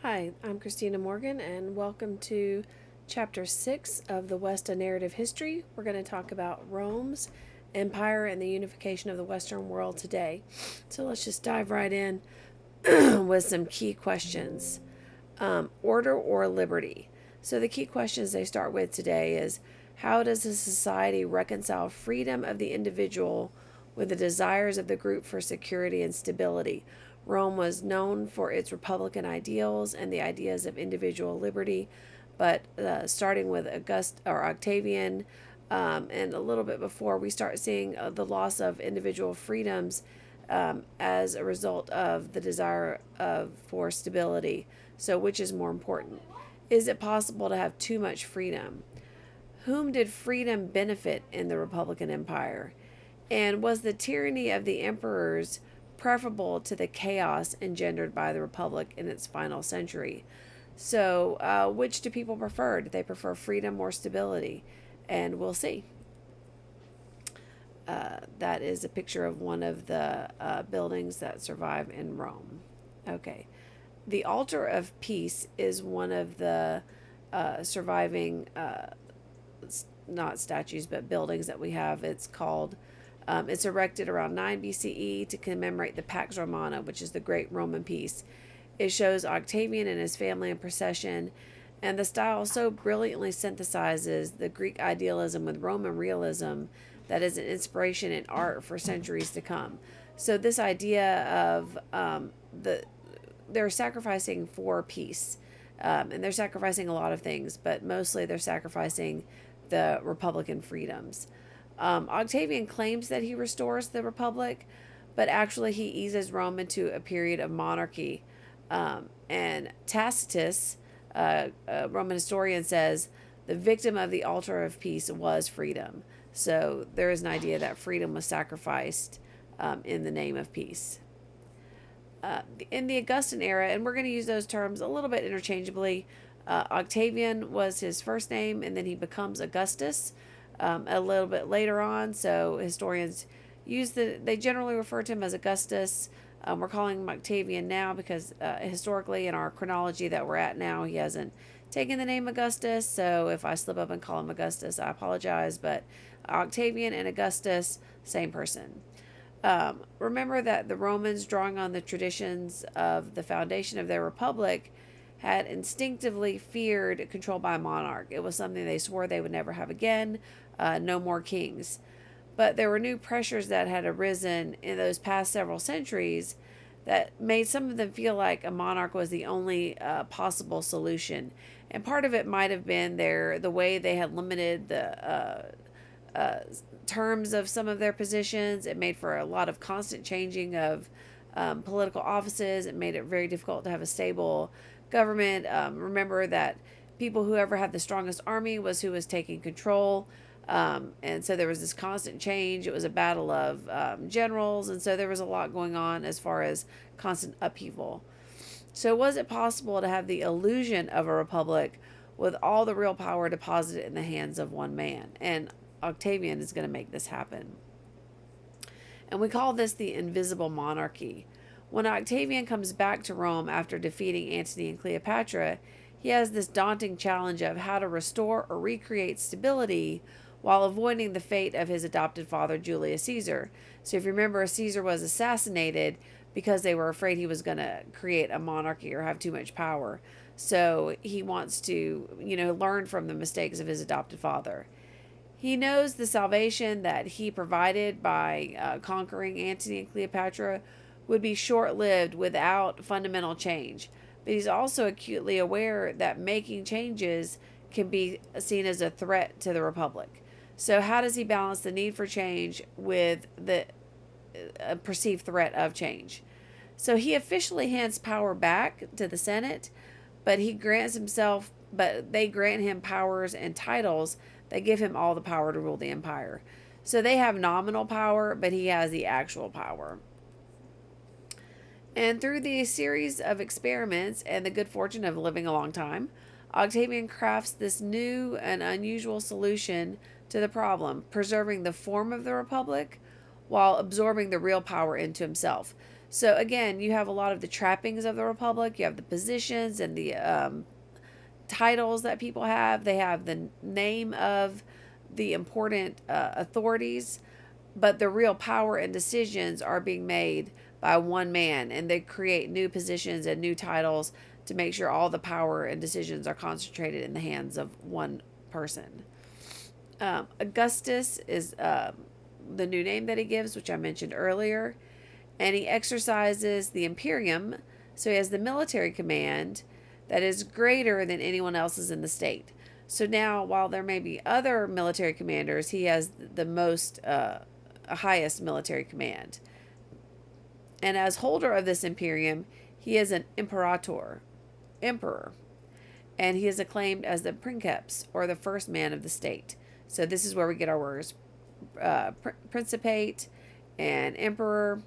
Hi, I'm Christina Morgan, and welcome to Chapter 6 of the West, A Narrative History. We're going to talk about Rome's empire and the unification of the Western world today. So let's just dive right in with some key questions. Order or liberty? So the key questions they start with today is, how does a society reconcile freedom of the individual with the desires of the group for security and stability? Rome was known for its republican ideals and the ideas of individual liberty, but starting with Octavian, and a little bit before, we start seeing the loss of individual freedoms as a result of the desire for stability. So, which is more important? Is it possible to have too much freedom? Whom did freedom benefit in the Republican Empire? And was the tyranny of the emperors preferable to the chaos engendered by the Republic in its final century? So, which do people prefer? Do they prefer freedom or stability? And we'll see. That is a picture of one of the buildings that survive in Rome. Okay. The Altar of Peace is one of the surviving, not statues, but buildings that we have. It's erected around 9 BCE to commemorate the Pax Romana, which is the Great Roman Peace. It shows Octavian and his family in procession, and the style so brilliantly synthesizes the Greek idealism with Roman realism that is an inspiration in art for centuries to come. So this idea of they're sacrificing for peace, and they're sacrificing a lot of things, but mostly they're sacrificing the Republican freedoms. Octavian claims that he restores the Republic, but actually he eases Rome into a period of monarchy. And Tacitus, a Roman historian, says the victim of the altar of peace was freedom. So there is an idea that freedom was sacrificed in the name of peace. In the Augustan era, and we're going to use those terms a little bit interchangeably, Octavian was his first name, and then he becomes Augustus a little bit later on. So historians they generally refer to him as Augustus. We're calling him Octavian now because historically in our chronology that we're at now, he hasn't taken the name Augustus. So if I slip up and call him Augustus, I apologize. But Octavian and Augustus, same person. Remember that the Romans, drawing on the traditions of the foundation of their republic, had instinctively feared control by a monarch. It was something they swore they would never have again, no more kings. But there were new pressures that had arisen in those past several centuries that made some of them feel like a monarch was the only possible solution. And part of it might have been the way they had limited the terms of some of their positions. It made for a lot of constant changing of political offices. It made it very difficult to have a stable government. Remember that whoever had the strongest army was who was taking control. And so there was this constant change. It was a battle of generals. And so there was a lot going on as far as constant upheaval. So was it possible to have the illusion of a republic with all the real power deposited in the hands of one man? And Octavian is going to make this happen. And we call this the invisible monarchy. When Octavian comes back to Rome after defeating Antony and Cleopatra, he has this daunting challenge of how to restore or recreate stability while avoiding the fate of his adopted father, Julius Caesar. So if you remember, Caesar was assassinated because they were afraid he was going to create a monarchy or have too much power. So he wants to, learn from the mistakes of his adopted father. He knows the salvation that he provided by conquering Antony and Cleopatra would be short-lived without fundamental change. But he's also acutely aware that making changes can be seen as a threat to the Republic. So how does he balance the need for change with the perceived threat of change? So he officially hands power back to the Senate, but they grant him powers and titles that give him all the power to rule the empire. So they have nominal power, but he has the actual power. And through the series of experiments and the good fortune of living a long time, Octavian crafts this new and unusual solution to the problem, preserving the form of the republic while absorbing the real power into himself. So again, you have a lot of the trappings of the republic. You have the positions and the titles that people have. They have the name of the important authorities, but the real power and decisions are being made by one man, and they create new positions and new titles to make sure all the power and decisions are concentrated in the hands of one person. Augustus is the new name that he gives, which I mentioned earlier, and he exercises the imperium, so he has the military command that is greater than anyone else's in the state. So now, while there may be other military commanders, he has the most highest military command. And as holder of this imperium, he is an emperor, and he is acclaimed as the princeps, or the first man of the state. So this is where we get our words principate and emperor.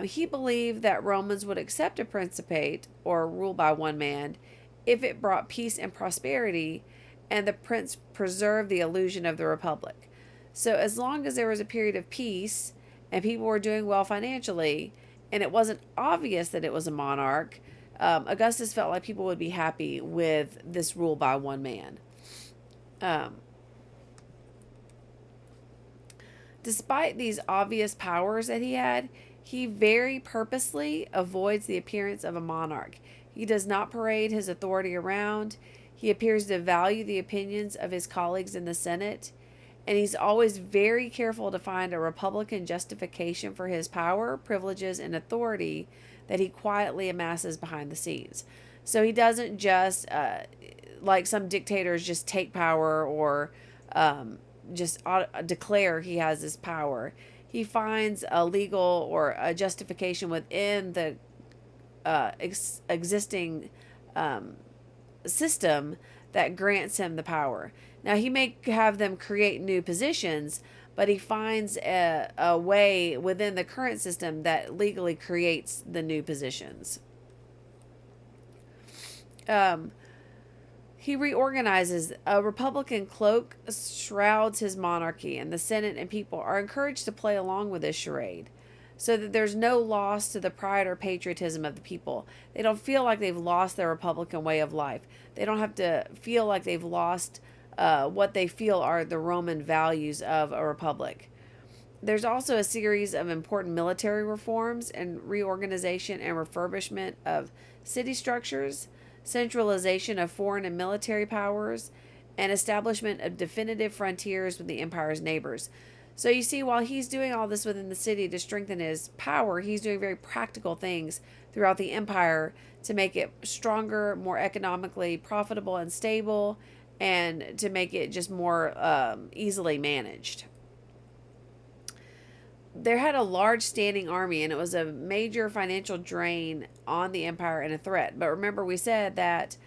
He believed that Romans would accept a principate, or rule by one man, if it brought peace and prosperity, and the prince preserved the illusion of the republic. So as long as there was a period of peace and people were doing well financially, and it wasn't obvious that it was a monarch, Augustus felt like people would be happy with this rule by one man. Despite these obvious powers that he had, he very purposely avoids the appearance of a monarch. He does not parade his authority around. He appears to value the opinions of his colleagues in the Senate. And he's always very careful to find a Republican justification for his power, privileges, and authority that he quietly amasses behind the scenes. So he doesn't just, like some dictators, just take power or just declare he has this power. He finds a legal or a justification within the existing system that grants him the power. Now, he may have them create new positions, but he finds a way within the current system that legally creates the new positions. He reorganizes. A Republican cloak shrouds his monarchy, and the Senate and people are encouraged to play along with this charade so that there's no loss to the pride or patriotism of the people. They don't feel like they've lost their Republican way of life. They don't have to feel like they've lost what they feel are the Roman values of a republic. There's also a series of important military reforms and reorganization and refurbishment of city structures, centralization of foreign and military powers, and establishment of definitive frontiers with the empire's neighbors. So you see, while he's doing all this within the city to strengthen his power, he's doing very practical things throughout the empire to make it stronger, more economically profitable and stable, and to make it just more easily managed. There had a large standing army, and it was a major financial drain on the empire and a threat. But remember, we said that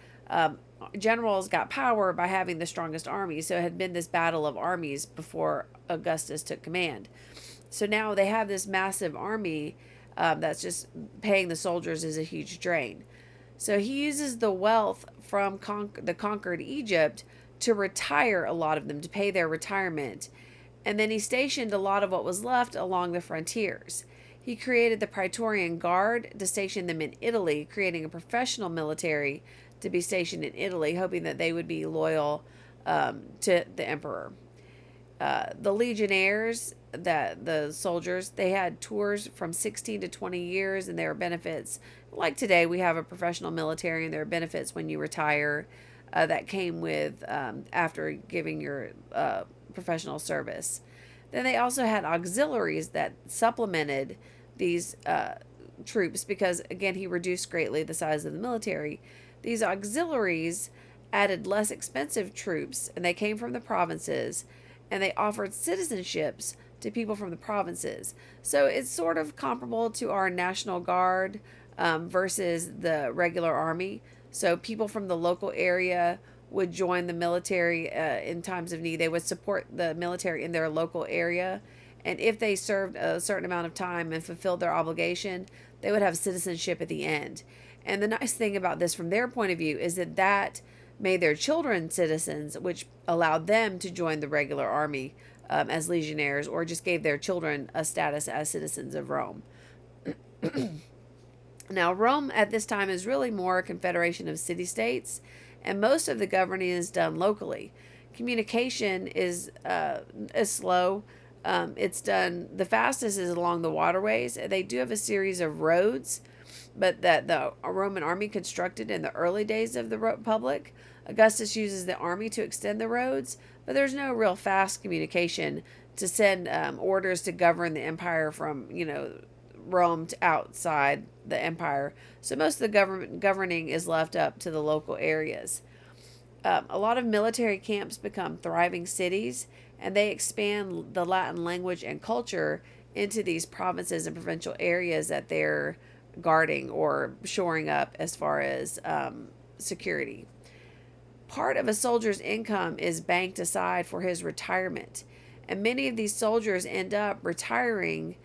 generals got power by having the strongest army. So it had been this battle of armies before Augustus took command. So now they have this massive army that's just paying the soldiers is a huge drain. So he uses the wealth from the conquered Egypt to retire a lot of them, to pay their retirement. And then he stationed a lot of what was left along the frontiers. He created the Praetorian Guard to station them in Italy, creating a professional military to be stationed in Italy, hoping that they would be loyal to the emperor. The legionnaires, the soldiers, they had tours from 16 to 20 years, and there were benefits. Like today, we have a professional military, and there are benefits when you retire that came with after giving your professional service. Then they also had auxiliaries that supplemented these troops because, again, he reduced greatly the size of the military. These auxiliaries added less expensive troops, and they came from the provinces, and they offered citizenships to people from the provinces. So it's sort of comparable to our National Guard versus the regular army. So people from the local area would join the military in times of need. They would support the military in their local area. And if they served a certain amount of time and fulfilled their obligation, they would have citizenship at the end. And the nice thing about this from their point of view is that made their children citizens, which allowed them to join the regular army as legionnaires, or just gave their children a status as citizens of Rome. Now, Rome at this time is really more a confederation of city states, and most of the governing is done locally. Communication is slow. It's done the fastest is along the waterways. They do have a series of roads, but that the Roman army constructed in the early days of the Republic. Augustus uses the army to extend the roads, but there's no real fast communication to send orders to govern the empire from Rome to outside the empire. So most of the government governing is left up to the local areas. A lot of military camps become thriving cities, and they expand the Latin language and culture into these provinces and provincial areas that they're guarding or shoring up as far as security. Part of a soldier's income is banked aside for his retirement, and many of these soldiers end up retiring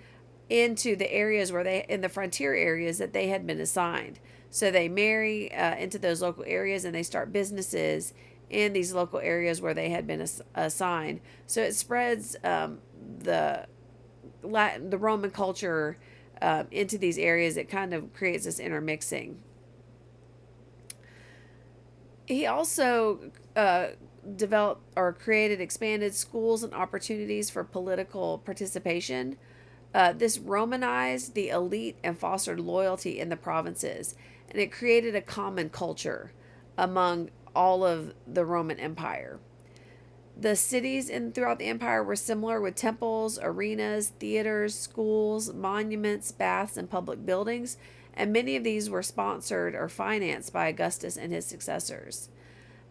into the areas in the frontier areas that they had been assigned. So they marry into those local areas and they start businesses in these local areas where they had been assigned. So it spreads the Roman culture into these areas. It kind of creates this intermixing. He also developed or created expanded schools and opportunities for political participation. This Romanized the elite and fostered loyalty in the provinces, and it created a common culture among all of the Roman Empire. The cities throughout the empire were similar, with temples, arenas, theaters, schools, monuments, baths, and public buildings, and many of these were sponsored or financed by Augustus and his successors.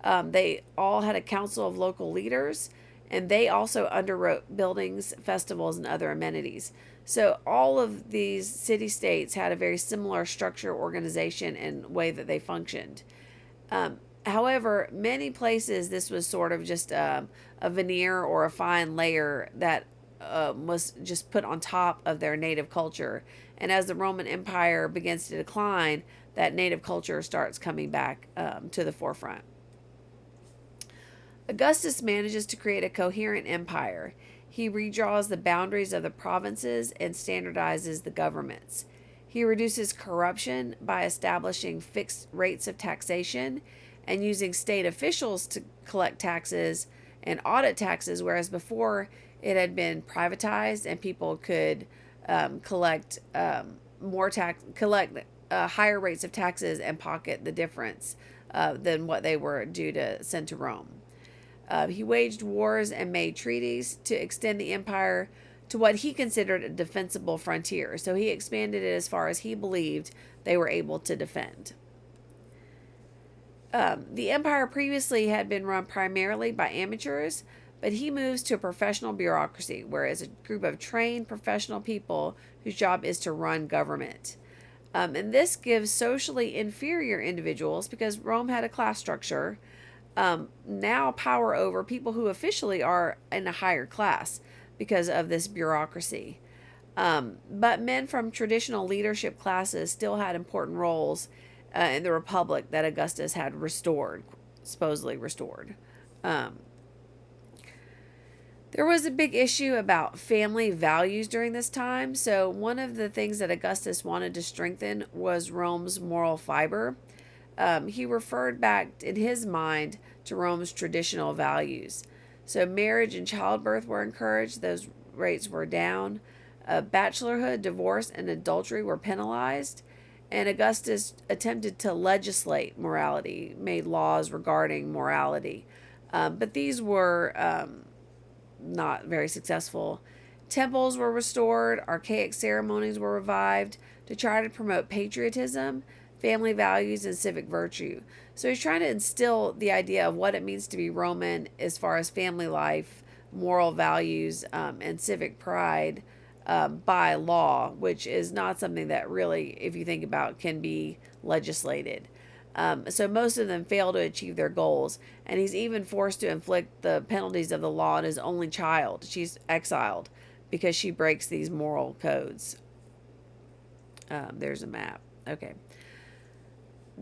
They all had a council of local leaders, and they also underwrote buildings, festivals, and other amenities. So all of these city-states had a very similar structure, organization, and way that they functioned. However, many places this was sort of just a veneer or a fine layer that was just put on top of their native culture. And as the Roman Empire begins to decline, that native culture starts coming back to the forefront. Augustus manages to create a coherent empire. He redraws the boundaries of the provinces and standardizes the governments. He reduces corruption by establishing fixed rates of taxation and using state officials to collect taxes and audit taxes, whereas before it had been privatized and people could collect higher rates of taxes and pocket the difference than what they were due to send to Rome. He waged wars and made treaties to extend the empire to what he considered a defensible frontier. So he expanded it as far as he believed they were able to defend. The empire previously had been run primarily by amateurs, but he moves to a professional bureaucracy, where it's a group of trained professional people whose job is to run government. And this gives socially inferior individuals, because Rome had a class structure, now power over people who officially are in a higher class because of this bureaucracy. But men from traditional leadership classes still had important roles in the Republic that Augustus had supposedly restored. There was a big issue about family values during this time. So one of the things that Augustus wanted to strengthen was Rome's moral fiber. He referred back in his mind to Rome's traditional values. So marriage and childbirth were encouraged. Those rates were down. Bachelorhood, divorce, and adultery were penalized. And Augustus attempted to legislate morality, made laws regarding morality. But these were not very successful. Temples were restored. Archaic ceremonies were revived to try to promote patriotism, family values, and civic virtue. So he's trying to instill the idea of what it means to be Roman as far as family life, moral values, and civic pride by law, which is not something that really, if you think about, can be legislated. So most of them fail to achieve their goals, and he's even forced to inflict the penalties of the law on his only child. She's exiled because she breaks these moral codes. There's a map. Okay.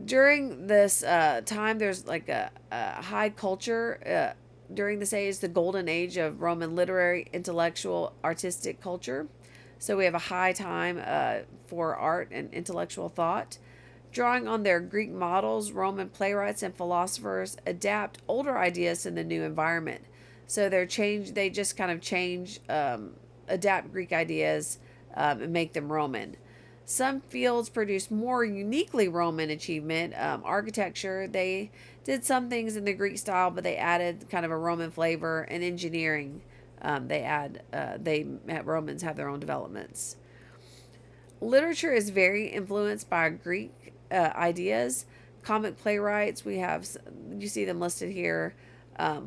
During this time, there's like a high culture. During this age, the golden age of Roman literary, intellectual, artistic culture. So we have a high time for art and intellectual thought. Drawing on their Greek models, Roman playwrights and philosophers adapt older ideas to the new environment. So they just kind of adapt Greek ideas and make them Roman. Some fields produce more uniquely Roman achievement. Architecture, they did some things in the Greek style, but they added kind of a Roman flavor. And engineering, Romans have their own developments. Literature is very influenced by Greek ideas. Comic playwrights, you see them listed here.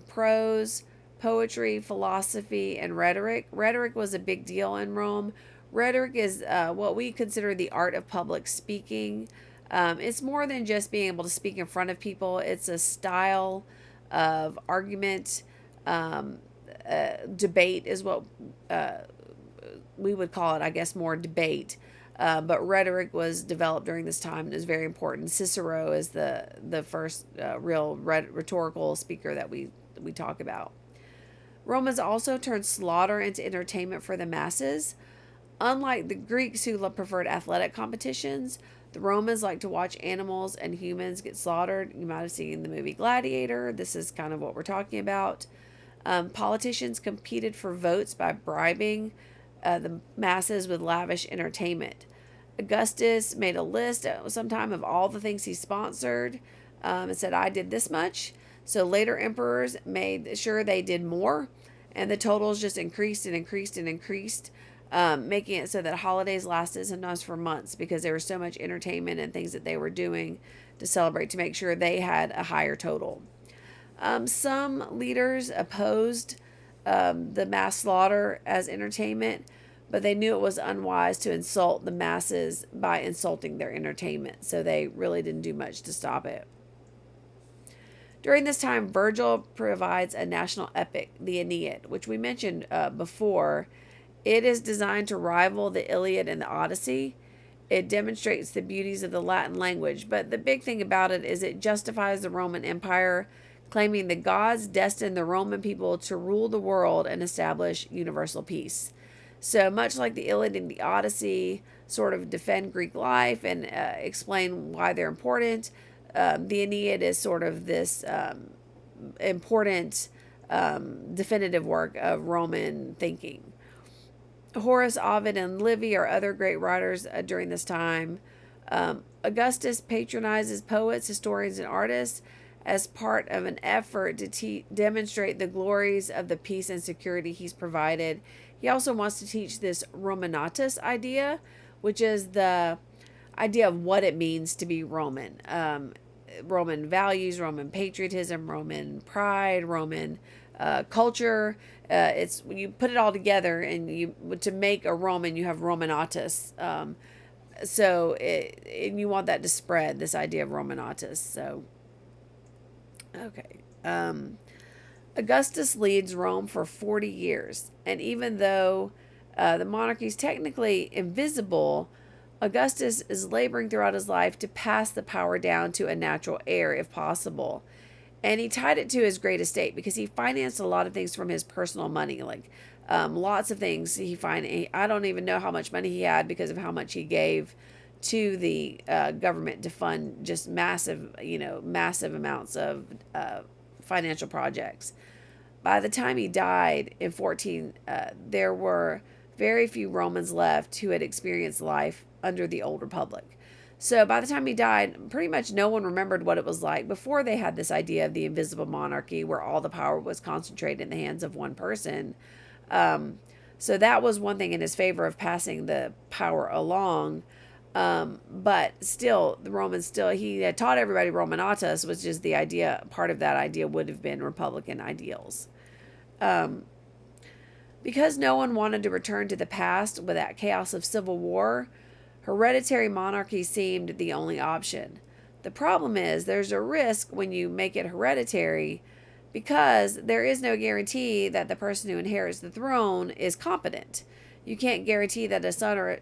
Prose, poetry, philosophy, and rhetoric. Rhetoric was a big deal in Rome. Rhetoric is what we consider the art of public speaking. It's more than just being able to speak in front of people, it's a style of argument. Debate is what we would call it, I guess, more debate. But rhetoric was developed during this time and is very important. Cicero is the first real rhetorical speaker that we talk about. Romans also turned slaughter into entertainment for the masses. Unlike the Greeks who preferred athletic competitions, the Romans liked to watch animals and humans get slaughtered. You might have seen the movie Gladiator. This is kind of what we're talking about. Politicians competed for votes by bribing the masses with lavish entertainment. Augustus made a list sometime of all the things he sponsored and said, I did this much. So later emperors made sure they did more, and the totals just increased and increased and increased, making it so that holidays lasted sometimes for months because there was so much entertainment and things that they were doing to celebrate to make sure they had a higher total. Some leaders opposed the mass slaughter as entertainment, but they knew it was unwise to insult the masses by insulting their entertainment, so they really didn't do much to stop it. During this time, Virgil provides a national epic, the Aeneid, which we mentioned before. It is designed to rival the Iliad and the Odyssey. It demonstrates the beauties of the Latin language, but the big thing about it is it justifies the Roman Empire, claiming the gods destined the Roman people to rule the world and establish universal peace. So much like the Iliad and the Odyssey sort of defend Greek life and explain why they're important, the Aeneid is sort of this important definitive work of Roman thinking. Horace, Ovid, and Livy are other great writers during this time. Augustus patronizes poets, historians, and artists as part of an effort to demonstrate the glories of the peace and security he's provided. He also wants to teach this Romanatus idea, which is the idea of what it means to be Roman. Roman values, Roman patriotism, Roman pride, Roman culture. It's when you put it all together, and to make a Roman, you have Romanatus. And you want that to spread, this idea of Romanatus. So, okay. Augustus leads Rome for 40 years, and even though the monarchy is technically invisible, Augustus is laboring throughout his life to pass the power down to a natural heir if possible. And he tied it to his great estate because he financed a lot of things from his personal money, like lots of things I don't even know how much money he had because of how much he gave to the government to fund just massive amounts of financial projects. By the time he died in 14, there were very few Romans left who had experienced life under the old republic. So by the time he died, pretty much no one remembered what it was like before they had this idea of the invisible monarchy where all the power was concentrated in the hands of one person. So that was one thing in his favor of passing the power along. But still, he had taught everybody Romanatus, which is the idea, part of that idea would have been Republican ideals. Because no one wanted to return to the past with that chaos of civil war, hereditary monarchy seemed the only option. The problem is there's a risk when you make it hereditary because there is no guarantee that the person who inherits the throne is competent. You can't guarantee that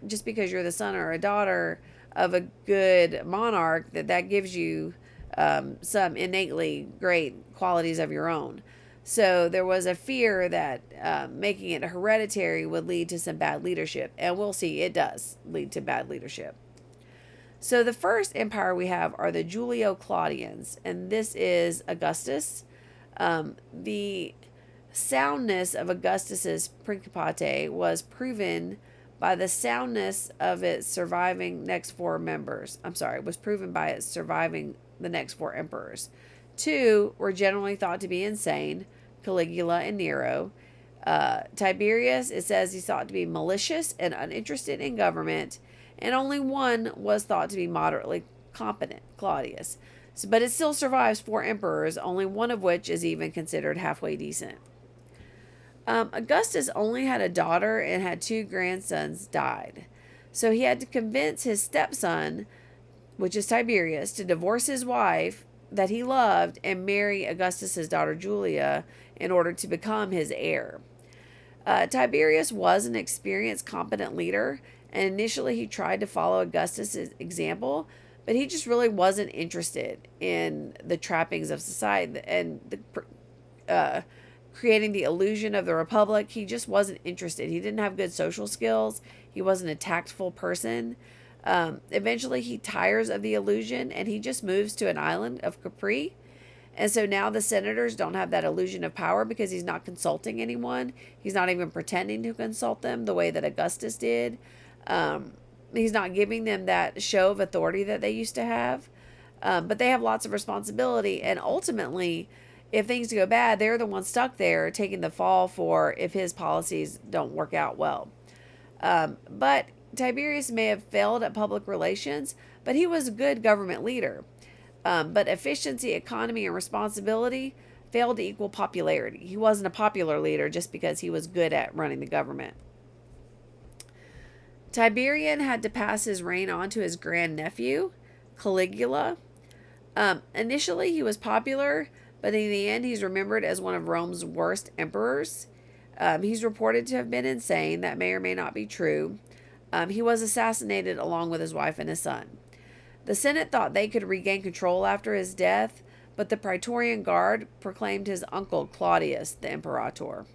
just because you're the son or a daughter of a good monarch, that gives you some innately great qualities of your own. So there was a fear that making it hereditary would lead to some bad leadership. And we'll see, it does lead to bad leadership. So the first empire we have are the Julio-Claudians, and this is Augustus. The soundness of Augustus's principate was proven by the soundness of its surviving next four members. Was proven by its surviving the next four emperors. Two were generally thought to be insane, Caligula and Nero. Tiberius, it says he's thought to be malicious and uninterested in government, and only one was thought to be moderately competent, Claudius. But it still survives four emperors, only one of which is even considered halfway decent. Augustus only had a daughter and had two grandsons died. So he had to convince his stepson, which is Tiberius, to divorce his wife that he loved and marry Augustus's daughter Julia in order to become his heir. Tiberius was an experienced, competent leader, and initially he tried to follow Augustus's example, but he just really wasn't interested in the trappings of society and creating the illusion of the republic. He just wasn't interested. He didn't have good social skills. He wasn't a tactful person. Eventually he tires of the illusion and he just moves to an island of Capri. And so now the senators don't have that illusion of power because he's not consulting anyone. He's not even pretending to consult them the way that Augustus did. He's not giving them that show of authority that they used to have. But they have lots of responsibility. And ultimately, if things go bad, they're the ones stuck there taking the fall for if his policies don't work out well. But Tiberius may have failed at public relations, but he was a good government leader. But efficiency, economy, and responsibility failed to equal popularity. He wasn't a popular leader just because he was good at running the government. Tiberian had to pass his reign on to his grandnephew, Caligula. Initially, he was popular, but in the end, he's remembered as one of Rome's worst emperors. He's reported to have been insane. That may or may not be true. He was assassinated along with his wife and his son. The Senate thought they could regain control after his death, but the Praetorian Guard proclaimed his uncle Claudius the imperator.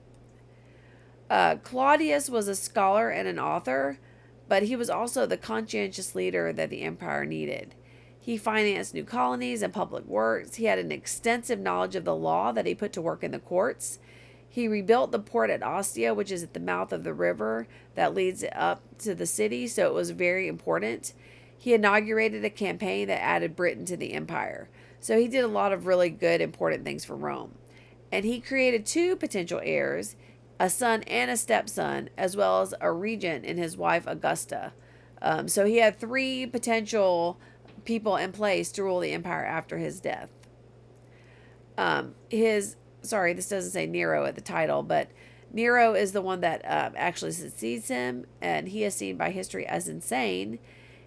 Claudius was a scholar and an author, but he was also the conscientious leader that the empire needed. He financed new colonies and public works. He had an extensive knowledge of the law that he put to work in the courts. He rebuilt the port at Ostia, which is at the mouth of the river that leads up to the city, so it was very important. He inaugurated a campaign that added Britain to the empire. So he did a lot of really good, important things for Rome. And he created two potential heirs, a son and a stepson, as well as a regent in his wife Augusta. So he had three potential people in place to rule the empire after his death. This doesn't say Nero at the title, but Nero is the one that actually succeeds him, and he is seen by history as insane.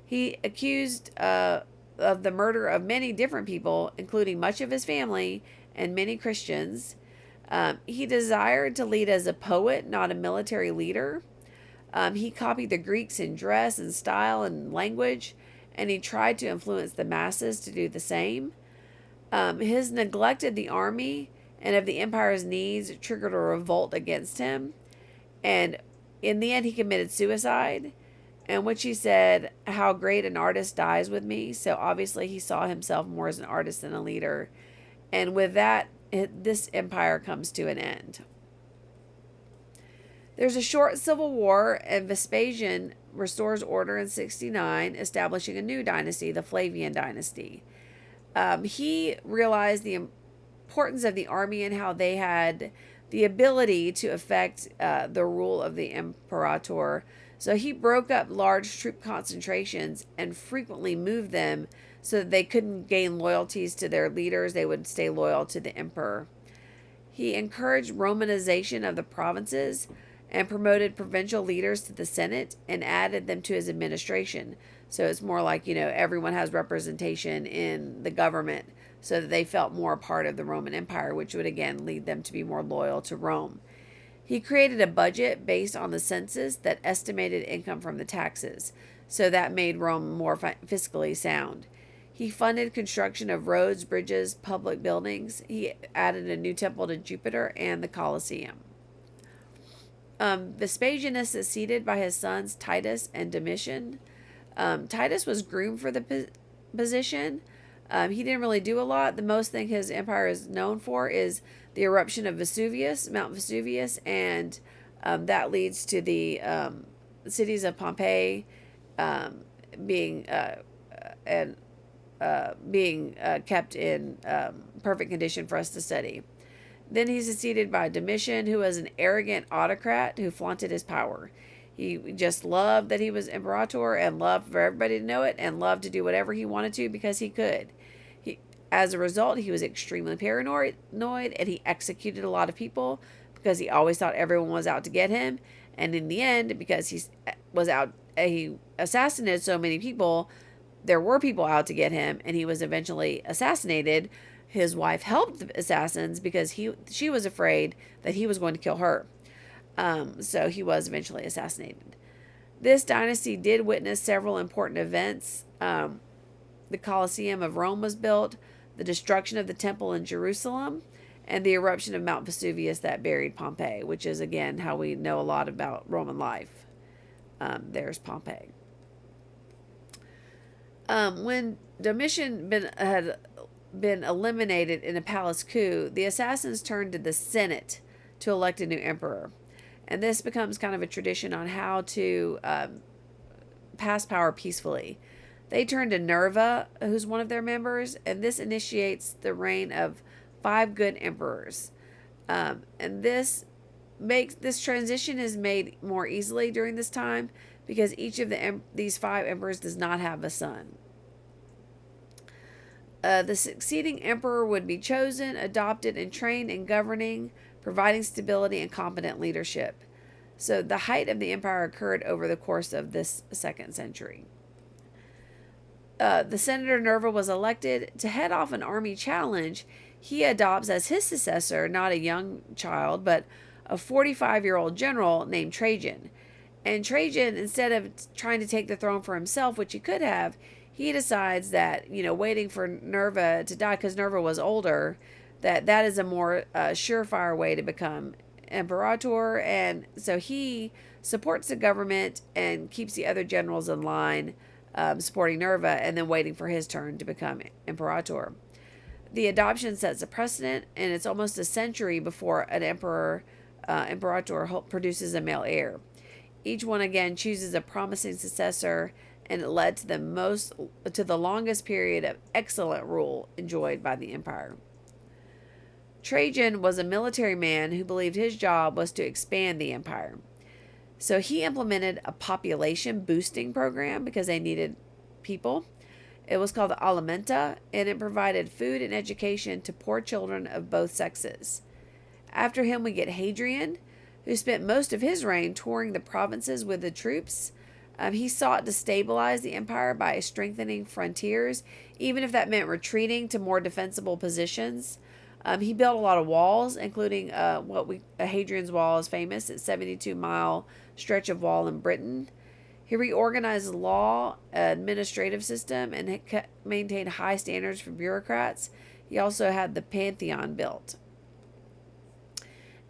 He accused of the murder of many different people, including much of his family and many Christians. He desired to lead as a poet, not a military leader. He copied the Greeks in dress and style and language, and he tried to influence the masses to do the same. His neglect of the army and of the empire's needs triggered a revolt against him. And in the end, he committed suicide, in which he said, "How great an artist dies with me." So obviously he saw himself more as an artist than a leader. And with that, this empire comes to an end. There's a short civil war, and Vespasian restores order in 69, establishing a new dynasty, the Flavian dynasty. He realized the importance of the army and how they had the ability to affect the rule of the imperator. So he broke up large troop concentrations and frequently moved them so that they couldn't gain loyalties to their leaders. They would stay loyal to the emperor. He encouraged Romanization of the provinces and promoted provincial leaders to the Senate and added them to his administration. So it's more like, everyone has representation in the government so that they felt more a part of the Roman Empire, which would again lead them to be more loyal to Rome. He created a budget based on the census that estimated income from the taxes. So that made Rome more fiscally sound. He funded construction of roads, bridges, public buildings. He added a new temple to Jupiter and the Colosseum. Vespasian is succeeded by his sons Titus and Domitian. Titus was groomed for the position. He didn't really do a lot. The most thing his empire is known for is the eruption of Vesuvius, Mount Vesuvius, and that leads to the cities of Pompeii being kept in perfect condition for us to study. Then he's succeeded by Domitian, who was an arrogant autocrat who flaunted his power. He just loved that he was imperator and loved for everybody to know it and loved to do whatever he wanted to because he could. As a result, he was extremely paranoid and he executed a lot of people because he always thought everyone was out to get him. And in the end, because he assassinated so many people, there were people out to get him, and he was eventually assassinated. His wife helped the assassins because she was afraid that he was going to kill her. So he was eventually assassinated. This dynasty did witness several important events. The Colosseum of Rome was built, the destruction of the temple in Jerusalem, and the eruption of Mount Vesuvius that buried Pompeii, which is, again, how we know a lot about Roman life. There's Pompeii. When Domitian had been eliminated in a palace coup, the assassins turned to the Senate to elect a new emperor. And this becomes kind of a tradition on how to pass power peacefully. They turn to Nerva, who's one of their members, and this initiates the reign of 5 good emperors. And this transition is made more easily during this time because each of these 5 emperors does not have a son. The succeeding emperor would be chosen, adopted, and trained in governing, providing stability and competent leadership. So the height of the empire occurred over the course of this 2nd century. The Senator Nerva was elected to head off an army challenge. He adopts as his successor not a young child, but a 45-year-old general named Trajan. And Trajan, instead of trying to take the throne for himself, which he could have, he decides that, waiting for Nerva to die, because Nerva was older, that is a more surefire way to become imperator. And so he supports the government and keeps the other generals in line, supporting Nerva, and then waiting for his turn to become imperator. The adoption sets a precedent, and it's almost a century before an imperator produces a male heir. Each one again chooses a promising successor, and it led to the longest period of excellent rule enjoyed by the empire. Trajan was a military man who believed his job was to expand the empire. So he implemented a population boosting program because they needed people. It was called the Alimenta, and it provided food and education to poor children of both sexes. After him, we get Hadrian, who spent most of his reign touring the provinces with the troops. He sought to stabilize the empire by strengthening frontiers, even if that meant retreating to more defensible positions. He built a lot of walls, including Hadrian's Wall is famous. It's a 72-mile stretch of wall in Britain. He reorganized the law, administrative system, and maintained high standards for bureaucrats. He also had the Pantheon built.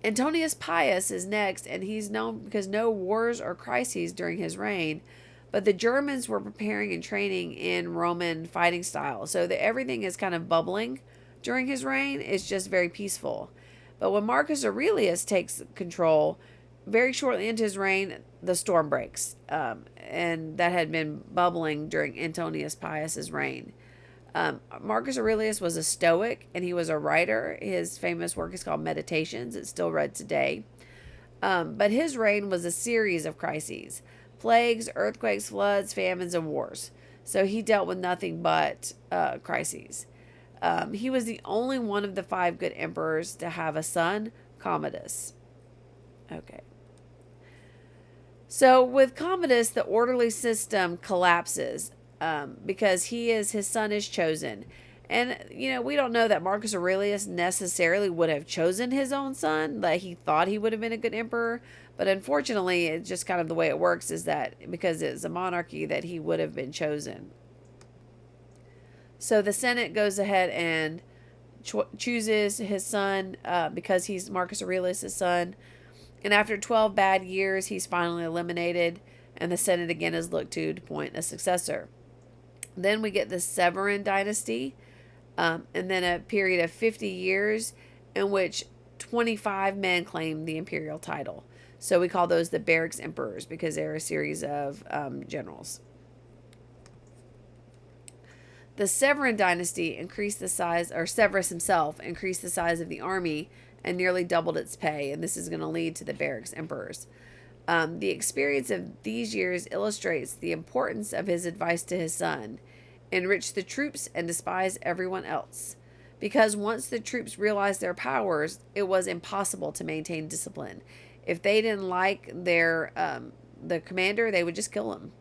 Antonius Pius is next, and he's known because no wars or crises during his reign, but the Germans were preparing and training in Roman fighting style, so everything is kind of bubbling during his reign. It's just very peaceful. But when Marcus Aurelius takes control, very shortly into his reign, the storm breaks, and that had been bubbling during Antonius Pius's reign. Marcus Aurelius was a Stoic, and he was a writer. His famous work is called Meditations. It's still read today. But his reign was a series of crises: plagues, earthquakes, floods, famines, and wars. So he dealt with nothing but crises. He was the only one of the 5 good emperors to have a son, Commodus. Okay. So with Commodus, the orderly system collapses because his son is chosen. And, we don't know that Marcus Aurelius necessarily would have chosen his own son. Like, he thought he would have been a good emperor. But unfortunately, it's just kind of the way it works, is that because it's a monarchy that he would have been chosen. So the Senate goes ahead and chooses his son because he's Marcus Aurelius' son. And after 12 bad years, he's finally eliminated, and the Senate again is looked to appoint a successor. Then we get the Severan dynasty, and then a period of 50 years in which 25 men claim the imperial title. So we call those the barracks emperors because they're a series of generals. The Severan dynasty increased the size, or Severus himself increased the size of the army and nearly doubled its pay, and this is going to lead to the barracks emperors. The experience of these years illustrates the importance of his advice to his son: enrich the troops and despise everyone else. Because once the troops realized their powers, it was impossible to maintain discipline. If they didn't like the commander, they would just kill him.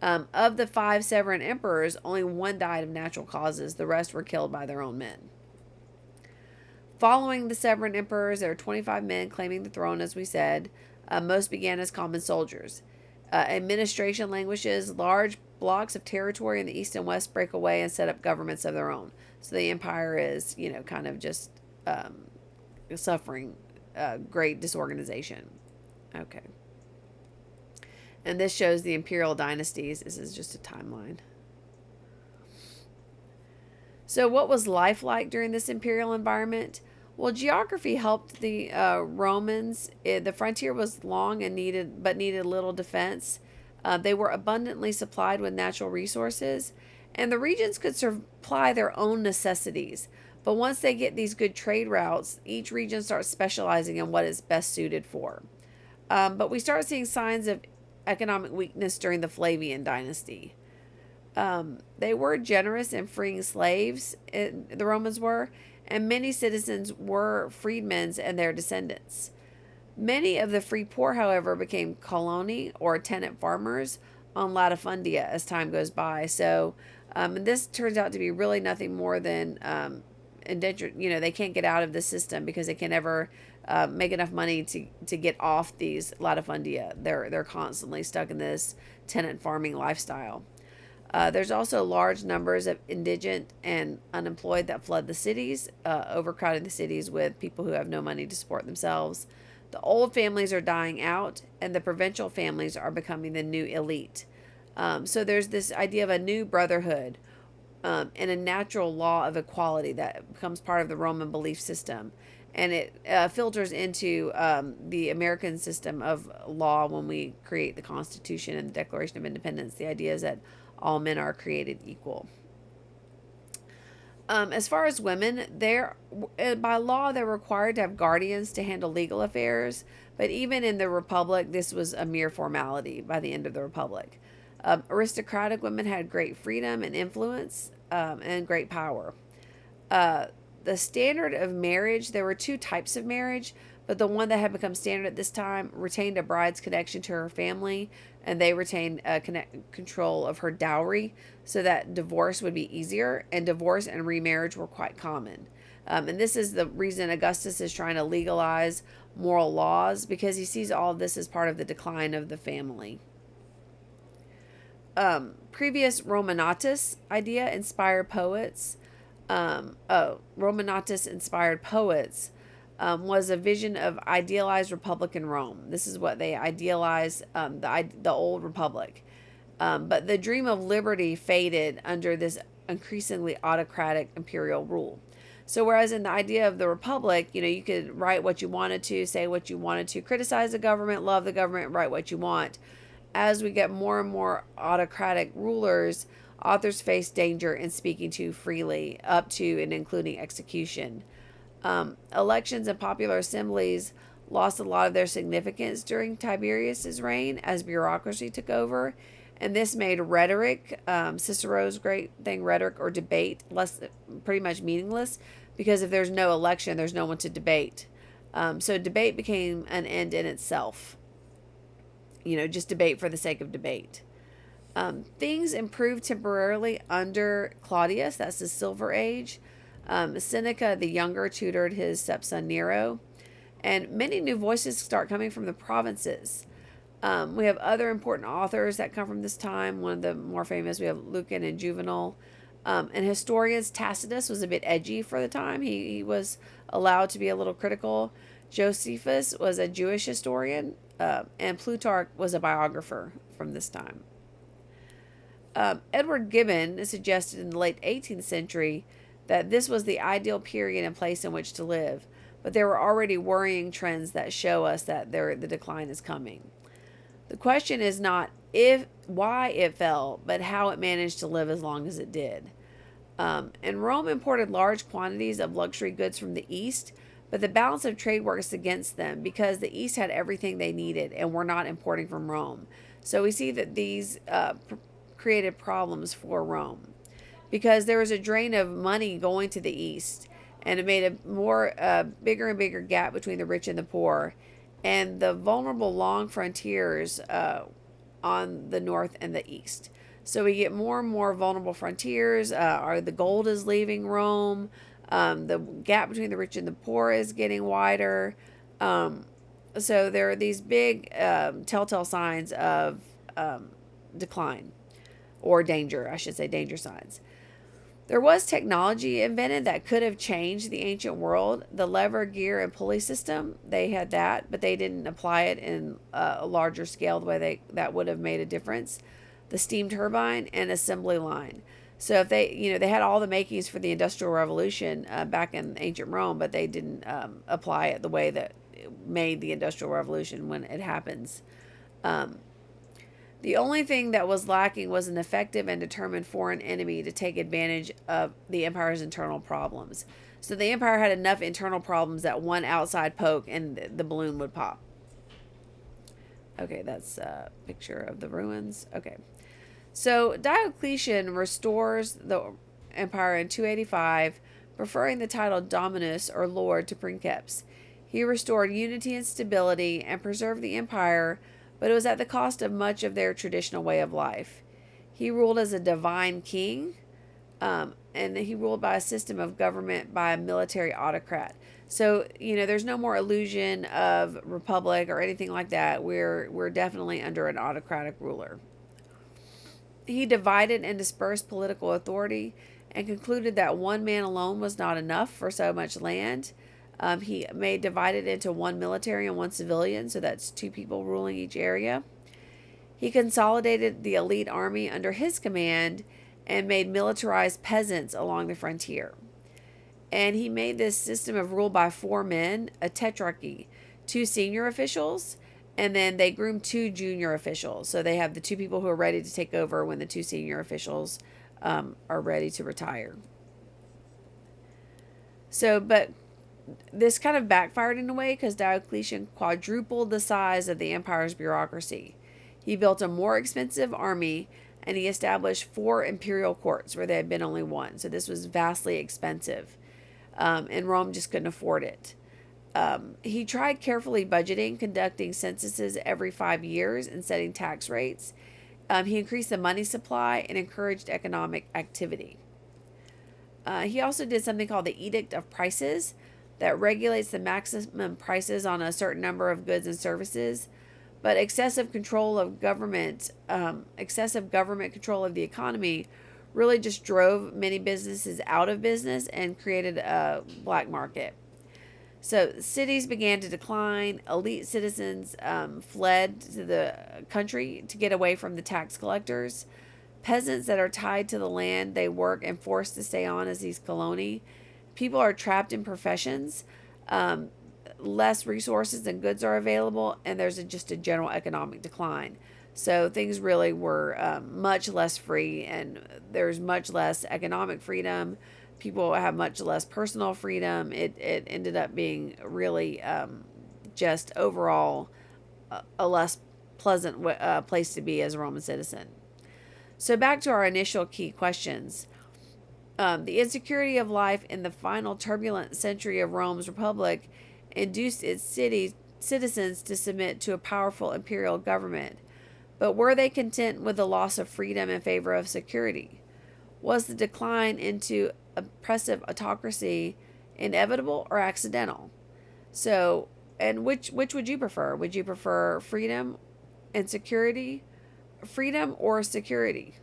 Of the 5 Severan emperors, only one died of natural causes. The rest were killed by their own men. Following the Severan emperors, there are 25 men claiming the throne, as we said. Most began as common soldiers. Administration languishes. Large blocks of territory in the east and west break away and set up governments of their own. So the empire is, kind of just suffering great disorganization. Okay. And this shows the imperial dynasties. This is just a timeline. So what was life like during this imperial environment? Well, geography helped the Romans. The frontier was long and needed little defense. They were abundantly supplied with natural resources, and the regions could supply their own necessities. But once they get these good trade routes, each region starts specializing in what it's best suited for. But we start seeing signs of economic weakness during the Flavian dynasty. They were generous in freeing slaves, the Romans were, and many citizens were freedmen and their descendants. Many of the free poor, however, became coloni or tenant farmers on latifundia as time goes by. So, and this turns out to be really nothing more than indentured. They can't get out of the system because they can never make enough money to get off these latifundia. They're constantly stuck in this tenant farming lifestyle. There's also large numbers of indigent and unemployed that flood the cities, overcrowding the cities with people who have no money to support themselves. The old families are dying out, and the provincial families are becoming the new elite. So there's this idea of a new brotherhood and a natural law of equality that becomes part of the Roman belief system. And it filters into the American system of law when we create the Constitution and the Declaration of Independence. The idea is that all men are created equal. As far as women, by law they're required to have guardians to handle legal affairs, but even in the Republic, this was a mere formality by the end of the Republic. Aristocratic women had great freedom and influence and great power. The standard of marriage, there were 2 types of marriage, but the one that had become standard at this time retained a bride's connection to her family, and they retained control of her dowry so that divorce would be easier, and divorce and remarriage were quite common. And this is the reason Augustus is trying to legalize moral laws, because he sees all of this as part of the decline of the family. Previous Romanatus idea inspired poets. Romanatus inspired poets was a vision of idealized Republican Rome. This is what they idealized, the old Republic. But the dream of liberty faded under this increasingly autocratic imperial rule. So whereas in the idea of the Republic, you could write what you wanted to, say what you wanted to, criticize the government, love the government, write what you want. As we get more and more autocratic rulers, authors face danger in speaking too freely, up to and including execution. Elections and popular assemblies lost a lot of their significance during Tiberius's reign as bureaucracy took over, and this made rhetoric, Cicero's great thing, rhetoric or debate, pretty much meaningless, because if there's no election, there's no one to debate. So debate became an end in itself. Just debate for the sake of debate. Things improved temporarily under Claudius. That's the Silver Age. Seneca the Younger tutored his stepson Nero. And many new voices start coming from the provinces. We have other important authors that come from this time. One of the more famous, we have Lucan and Juvenal. And historians, Tacitus was a bit edgy for the time. He was allowed to be a little critical. Josephus was a Jewish historian, and Plutarch was a biographer from this time. Edward Gibbon suggested in the late 18th century that this was the ideal period and place in which to live, but there were already worrying trends that show us that the decline is coming. The question is not why it fell, but how it managed to live as long as it did. And Rome imported large quantities of luxury goods from the East, but the balance of trade works against them because the East had everything they needed and were not importing from Rome. So we see that these created problems for Rome because there was a drain of money going to the East, and it made a more bigger and bigger gap between the rich and the poor, and the vulnerable long frontiers on the north and the east. So we get more and more vulnerable frontiers. The gold is leaving Rome. The gap between the rich and the poor is getting wider. So there are these big telltale signs of decline, or danger, I should say, danger signs. There was technology invented that could have changed the ancient world. The lever, gear, and pulley system, they had that, but they didn't apply it in a larger scale the way that would have made a difference. The steam turbine and assembly line. So if they had all the makings for the Industrial Revolution back in ancient Rome, but they didn't apply it the way that made the Industrial Revolution when it happens. The only thing that was lacking was an effective and determined foreign enemy to take advantage of the empire's internal problems. So the empire had enough internal problems that one outside poke and the balloon would pop. Okay, that's a picture of the ruins. Okay. So Diocletian restores the empire in 285, preferring the title Dominus or Lord to Princeps. He restored unity and stability and preserved the empire, but it was at the cost of much of their traditional way of life. He ruled as a divine king, and he ruled by a system of government by a military autocrat. So, there's no more illusion of republic or anything like that. We're definitely under an autocratic ruler. He divided and dispersed political authority and concluded that one man alone was not enough for so much land. He made divided into one military and one civilian, so that's two people ruling each area. He consolidated the elite army under his command and made militarized peasants along the frontier. And he made this system of rule by 4 men a tetrarchy, 2 senior officials, and then they groomed 2 junior officials. So they have the 2 people who are ready to take over when the 2 senior officials are ready to retire. But this kind of backfired in a way because Diocletian quadrupled the size of the empire's bureaucracy. He built a more expensive army, and he established 4 imperial courts where there had been only 1. So this was vastly expensive, and Rome just couldn't afford it. He tried carefully budgeting, conducting censuses every 5 years, and setting tax rates. He increased the money supply and encouraged economic activity. He also did something called the Edict of Prices that regulates the maximum prices on a certain number of goods and services. But excessive government control of the economy really just drove many businesses out of business and created a black market. So cities began to decline. Elite citizens fled to the country to get away from the tax collectors. Peasants that are tied to the land they work and forced to stay on as these coloni. People are trapped in professions. Less resources and goods are available, and there's just a general economic decline. So things really were much less free, and there's much less economic freedom. People have much less personal freedom. It ended up being really just overall a less pleasant place to be as a Roman citizen. So back to our initial key questions. The insecurity of life in the final turbulent century of Rome's Republic induced its citizens to submit to a powerful imperial government. But were they content with the loss of freedom in favor of security? Was the decline into oppressive autocracy inevitable or accidental? So, and which would you prefer? Would you prefer freedom and security? Freedom or security?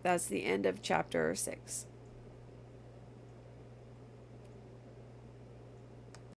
That's the end of chapter 6.